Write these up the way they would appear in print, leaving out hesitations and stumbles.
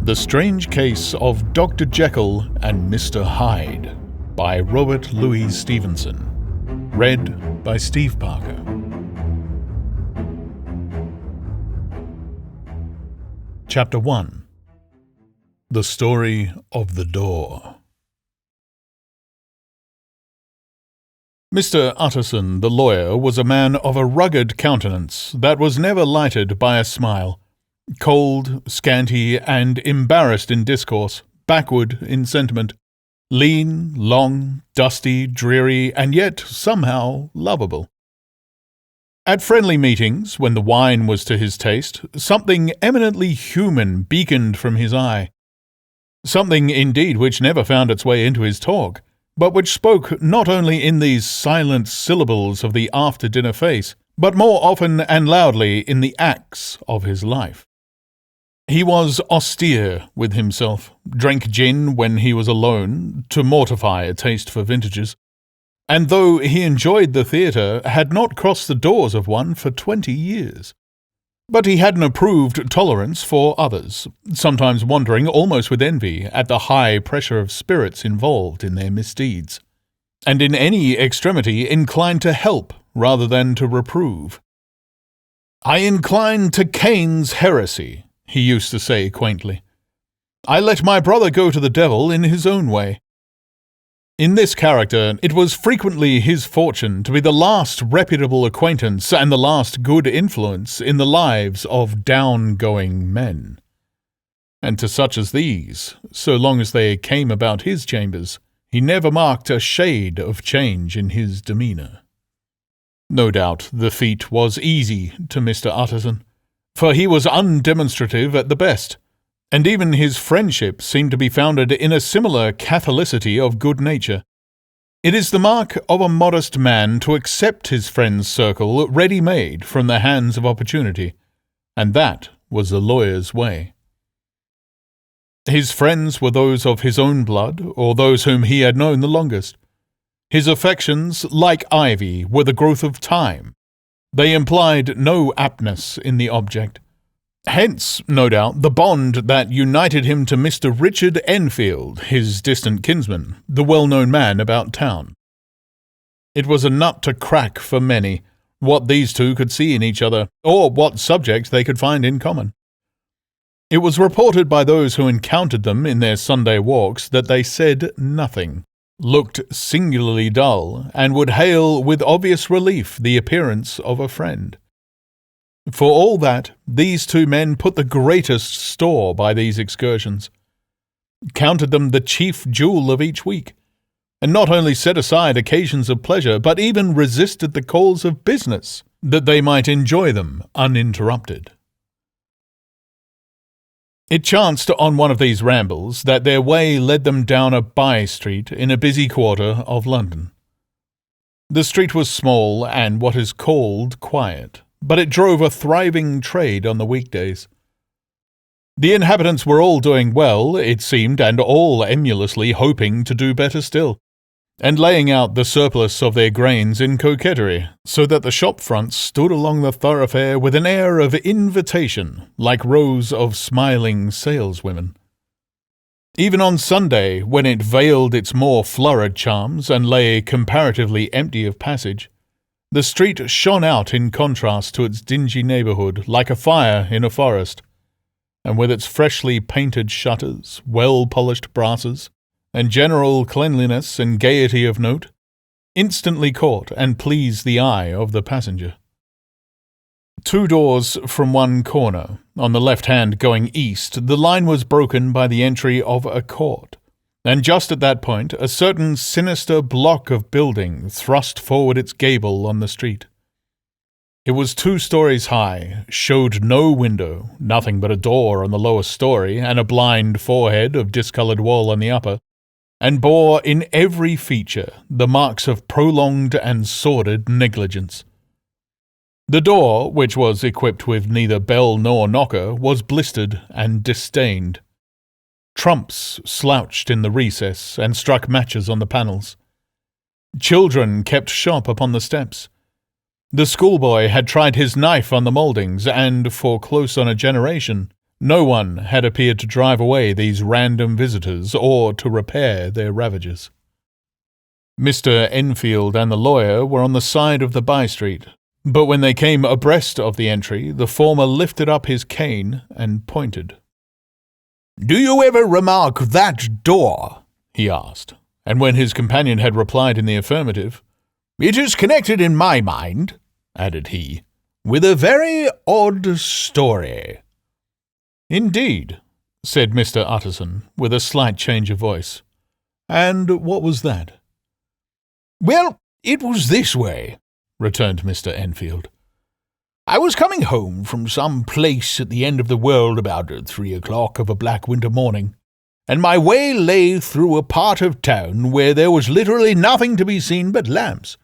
The Strange Case of Dr. Jekyll and Mr. Hyde by Robert Louis Stevenson. Read by Steve Parker. Chapter 1. The Story of the Door. Mr. Utterson, the lawyer, was a man of a rugged countenance that was never lighted by a smile. Cold, scanty, and embarrassed in discourse, backward in sentiment, lean, long, dusty, dreary, and yet somehow lovable. At friendly meetings, when the wine was to his taste, something eminently human beaconed from his eye. Something, indeed, which never found its way into his talk, but which spoke not only in these silent syllables of the after-dinner face, but more often and loudly in the acts of his life. He was austere with himself, drank gin when he was alone, to mortify a taste for vintages, and though he enjoyed the theatre, had not crossed the doors of one for 20 years. But he had an approved tolerance for others, sometimes wondering almost with envy at the high pressure of spirits involved in their misdeeds, and in any extremity inclined to help rather than to reprove. "I incline to Cain's heresy," he used to say quaintly. "I let my brother go to the devil in his own way." In this character, it was frequently his fortune to be the last reputable acquaintance and the last good influence in the lives of down-going men. And to such as these, so long as they came about his chambers, he never marked a shade of change in his demeanour. No doubt the feat was easy to Mr. Utterson, for he was undemonstrative at the best, and even his friendship seemed to be founded in a similar catholicity of good nature. It is the mark of a modest man to accept his friend's circle ready-made from the hands of opportunity, and that was the lawyer's way. His friends were those of his own blood, or those whom he had known the longest. His affections, like ivy, were the growth of time. They implied no aptness in the object. Hence, no doubt, the bond that united him to Mr. Richard Enfield, his distant kinsman, the well-known man about town. It was a nut to crack for many, what these two could see in each other, or what subject they could find in common. It was reported by those who encountered them in their Sunday walks that they said nothing, looked singularly dull, and would hail with obvious relief the appearance of a friend. For all that, these two men put the greatest store by these excursions, counted them the chief jewel of each week, and not only set aside occasions of pleasure, but even resisted the calls of business, that they might enjoy them uninterrupted. It chanced on one of these rambles that their way led them down a by-street in a busy quarter of London. The street was small and what is called quiet, but it drove a thriving trade on the weekdays. The inhabitants were all doing well, it seemed, and all emulously hoping to do better still, and laying out the surplus of their grains in coquetry, so that the shop fronts stood along the thoroughfare with an air of invitation, like rows of smiling saleswomen. Even on Sunday, when it veiled its more florid charms and lay comparatively empty of passage, the street shone out in contrast to its dingy neighbourhood like a fire in a forest, and with its freshly painted shutters, well-polished brasses, and general cleanliness and gaiety of note, instantly caught and pleased the eye of the passenger. 2 doors from one corner, on the left hand going east, the line was broken by the entry of a court, and just at that point a certain sinister block of building thrust forward its gable on the street. It was 2 stories high, showed no window, nothing but a door on the lowest story, and a blind forehead of discoloured wall on the upper, and bore in every feature the marks of prolonged and sordid negligence. The door, which was equipped with neither bell nor knocker, was blistered and disdained. Trumps slouched in the recess and struck matches on the panels. Children kept shop upon the steps. The schoolboy had tried his knife on the mouldings, and for close on a generation, no one had appeared to drive away these random visitors or to repair their ravages. Mr. Enfield and the lawyer were on the side of the by-street, but when they came abreast of the entry, the former lifted up his cane and pointed. "Do you ever remark that door?" he asked, and when his companion had replied in the affirmative, "It is connected in my mind," added he, "with a very odd story." "Indeed," said Mr. Utterson, with a slight change of voice. "And what was that?" "Well, it was this way," returned Mr. Enfield. "I was coming home from some place at the end of the world about 3 o'clock of a black winter morning, and my way lay through a part of town where there was literally nothing to be seen but lamps.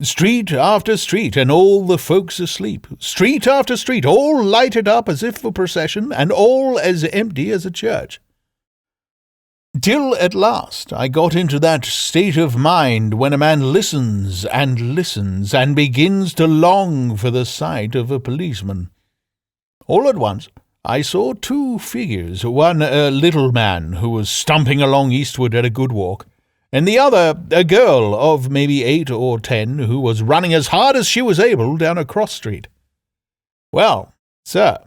Street after street, and all the folks asleep. Street after street, all lighted up as if for procession, and all as empty as a church. Till at last I got into that state of mind when a man listens and begins to long for the sight of a policeman. All at once I saw two figures, one a little man who was stumping along eastward at a good walk, and the other a girl of maybe 8 or 10 who was running as hard as she was able down a cross street. Well, sir,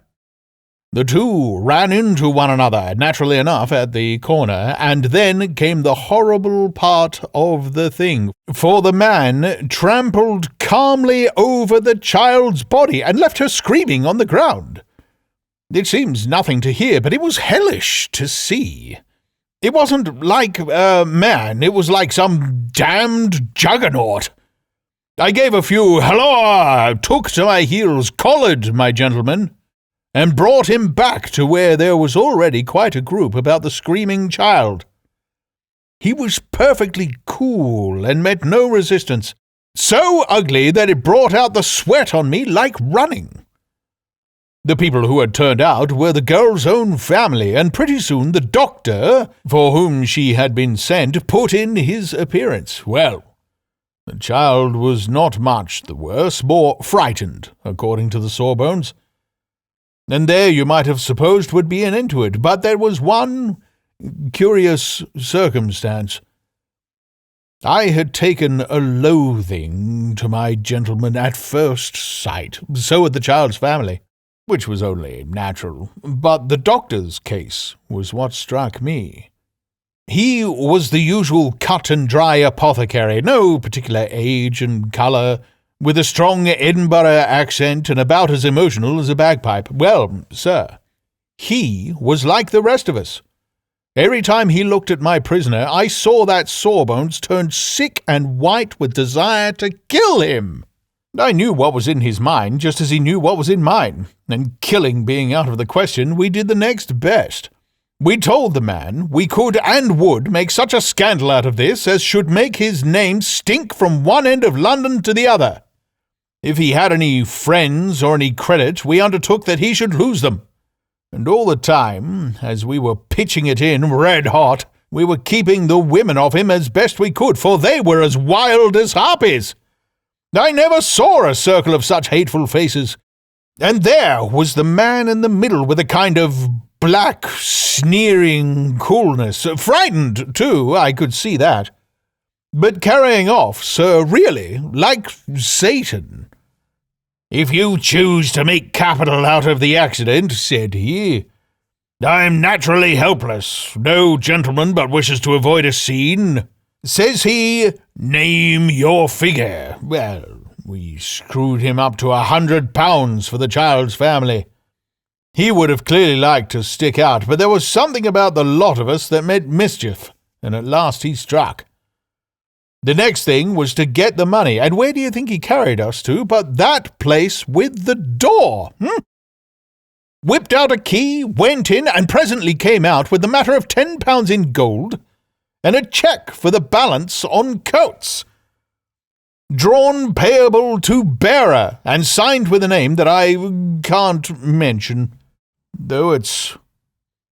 the two ran into one another, naturally enough, at the corner, and then came the horrible part of the thing, for the man trampled calmly over the child's body and left her screaming on the ground. It seems nothing to hear, but it was hellish to see. It wasn't like a man, it was like some damned juggernaut. I gave a few halloa, took to my heels, collared my gentleman, and brought him back to where there was already quite a group about the screaming child. He was perfectly cool and met no resistance, so ugly that it brought out the sweat on me like running. The people who had turned out were the girl's own family, and pretty soon the doctor, for whom she had been sent, put in his appearance. Well, the child was not much the worse, more frightened, according to the sawbones. And there you might have supposed would be an end to it, but there was one curious circumstance. I had taken a loathing to my gentleman at first sight, so had the child's family, which was only natural, but the doctor's case was what struck me. He was the usual cut-and-dry apothecary, no particular age and colour, with a strong Edinburgh accent and about as emotional as a bagpipe. Well, sir, he was like the rest of us. Every time he looked at my prisoner, I saw that Sawbones turn sick and white with desire to kill him. I knew what was in his mind, just as he knew what was in mine, and killing being out of the question, we did the next best. We told the man we could and would make such a scandal out of this as should make his name stink from one end of London to the other. If he had any friends or any credit, we undertook that he should lose them. And all the time, as we were pitching it in red hot, we were keeping the women off him as best we could, for they were as wild as harpies. I never saw a circle of such hateful faces. And there was the man in the middle with a kind of black, sneering coolness. Frightened, too, I could see that. But carrying off, sir, really, like Satan. "If you choose to make capital out of the accident," said he, "I'm naturally helpless. No gentleman but wishes to avoid a scene. Says he, 'Name your figure.' Well, we screwed him up to £100 for the child's family. He would have clearly liked to stick out, but there was something about the lot of us that meant mischief, and at last he struck. The next thing was to get the money, and where do you think he carried us to but that place with the door? Whipped out a key, went in, and presently came out with the matter of £10 in gold, and a cheque for the balance on coats, drawn payable to bearer, and signed with a name that I can't mention, though it's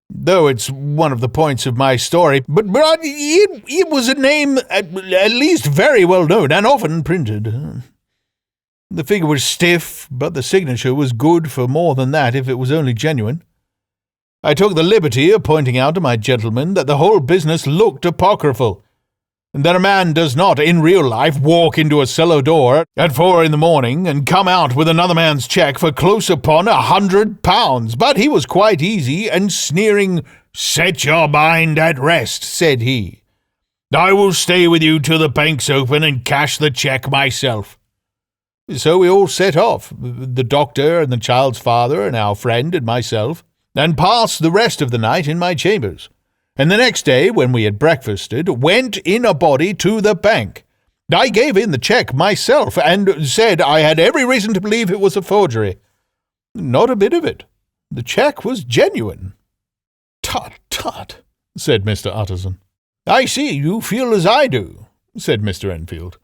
though it's one of the points of my story, but it was a name at least very well known and often printed. The figure was stiff, but the signature was good for more than that if it was only genuine. I took the liberty of pointing out to my gentleman that the whole business looked apocryphal, and that a man does not, in real life, walk into a cellar door at 4 a.m. and come out with another man's cheque for close upon £100. But he was quite easy and sneering. "Set your mind at rest," said he. "I will stay with you till the bank's open and cash the cheque myself." So we all set off, the doctor and the child's father and our friend and myself, and passed the rest of the night in my chambers. And the next day, when we had breakfasted, went in a body to the bank. I gave in the cheque myself, and said I had every reason to believe it was a forgery. Not a bit of it. The cheque was genuine. "Tut, tut," said Mr. Utterson. "I see you feel as I do," said Mr. Enfield.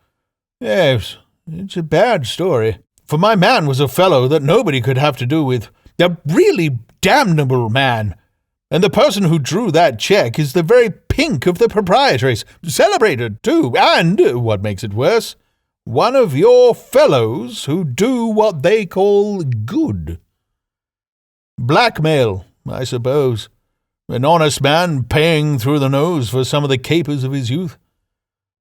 "Yes, it's a bad story, for my man was a fellow that nobody could have to do with, a really damnable man. And the person who drew that cheque is the very pink of the proprietaries, celebrated too, and, what makes it worse, one of your fellows who do what they call good. Blackmail, I suppose. An honest man paying through the nose for some of the capers of his youth.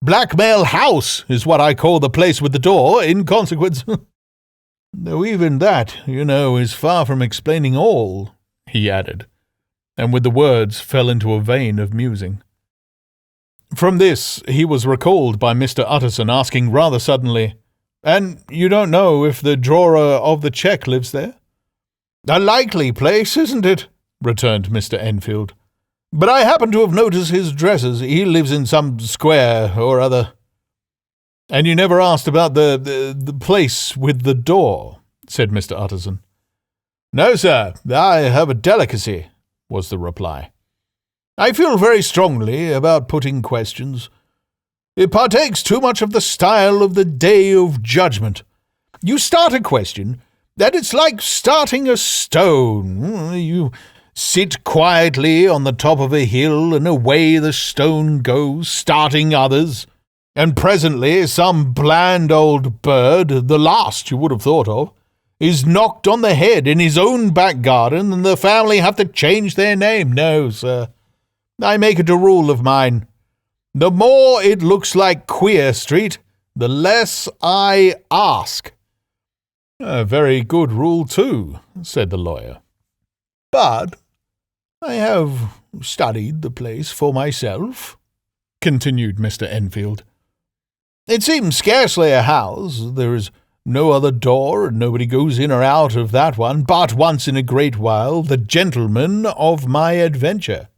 Blackmail House is what I call the place with the door, in consequence. Though even that, you know, is far from explaining all," he added, and with the words fell into a vein of musing. From this he was recalled by Mr. Utterson asking rather suddenly, "And you don't know if the drawer of the cheque lives there?" "A likely place, isn't it?" returned Mr. Enfield. "But I happen to have noticed his dresses. He lives in some square or other." "And you never asked about the place with the door?" said Mr. Utterson. "No, sir, I have a delicacy," was the reply. "I feel very strongly about putting questions. It partakes too much of the style of the Day of Judgment. You start a question, and it's like starting a stone. You sit quietly on the top of a hill, and away the stone goes, starting others. And presently some bland old bird, the last you would have thought of, is knocked on the head in his own back garden, and the family have to change their name. No, sir, I make it a rule of mine. The more it looks like Queer Street, the less I ask." "A very good rule, too," said the lawyer. "But I have studied the place for myself," continued Mr. Enfield. "It seems scarcely a house. There is no other door, and nobody goes in or out of that one, but once in a great while the gentleman of my adventure.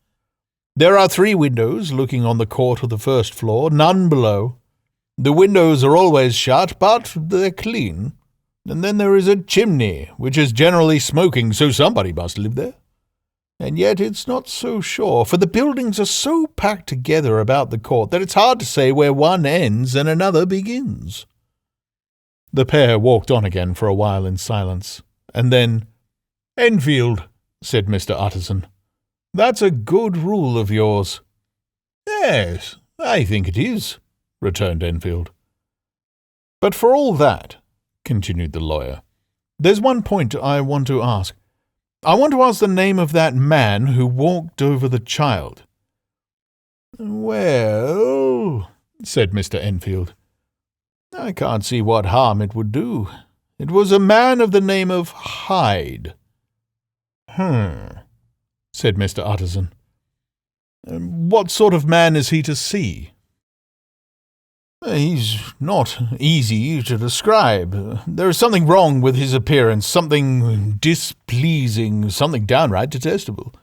There are 3 windows looking on the court of the first floor, none below. The windows are always shut, but they're clean. And then there is a chimney, which is generally smoking, so somebody must live there. And yet it's not so sure, for the buildings are so packed together about the court that it's hard to say where one ends and another begins." The pair walked on again for a while in silence, and then, "Enfield," said Mr. Utterson, "that's a good rule of yours." "Yes, I think it is," returned Enfield. "But for all that," continued the lawyer, "there's one point I want to ask. I want to ask the name of that man who walked over the child." "Well," said Mr. Enfield, "I can't see what harm it would do. It was a man of the name of Hyde." Said Mr. Utterson. "What sort of man is he to see?" "He's not easy to describe. There is something wrong with his appearance, something displeasing, something downright detestable.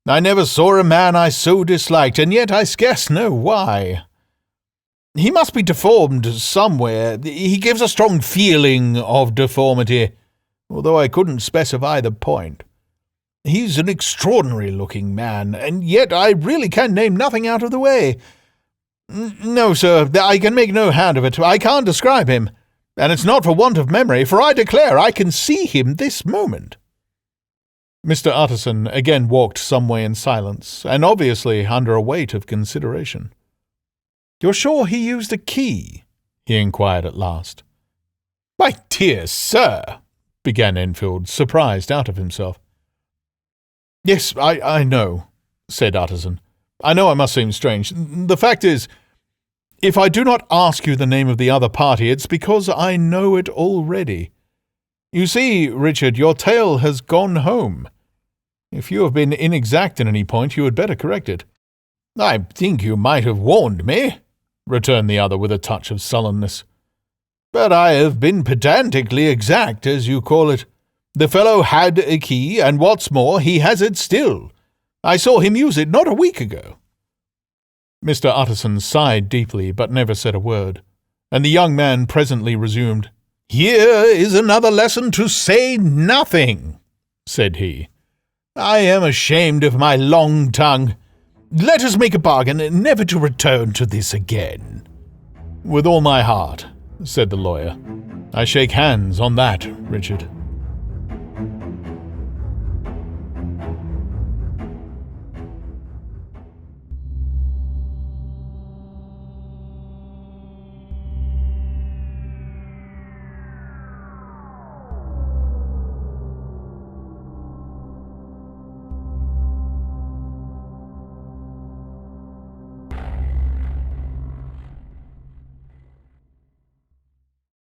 I never saw a man I so disliked, and yet I scarce know why. He must be deformed somewhere. He gives a strong feeling of deformity, although I couldn't specify the point. He's an extraordinary-looking man, and yet I really can name nothing out of the way. No, sir, I can make no hand of it. I can't describe him, and it's not for want of memory, for I declare I can see him this moment." Mr. Utterson again walked some way in silence, and obviously under a weight of consideration. "You're sure he used a key?" he inquired at last. "My dear sir," began Enfield, surprised out of himself. "Yes, I know," said Utterson. "I know I must seem strange. The fact is, if I do not ask you the name of the other party, it's because I know it already. You see, Richard, your tale has gone home. If you have been inexact in any point, you had better correct it." "I think you might have warned me," returned the other with a touch of sullenness. "But I have been pedantically exact, as you call it. The fellow had a key, and what's more, he has it still. I saw him use it not a week ago." Mr. Utterson sighed deeply, but never said a word, and the young man presently resumed. "Here is another lesson to say nothing," said he. "I am ashamed of my long tongue. Let us make a bargain never to return to this again." "With all my heart," said the lawyer. "I shake hands on that, Richard."